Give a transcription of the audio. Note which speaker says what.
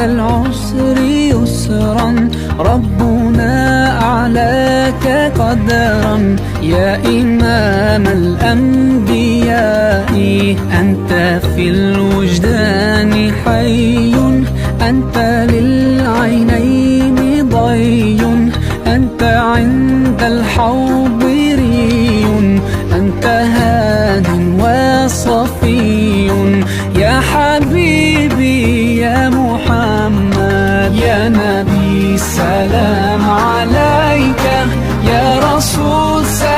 Speaker 1: العسر يسرا، ربنا أعلاك قدرا. يا إمام الأنبياء أنت في الوجدان حي، أنت للعينين ضي، أنت عند الحوض ري، أنت هاد وصفي. يا حبيبي يا محمد، يا نبي سلام عليك، يا رسول سلام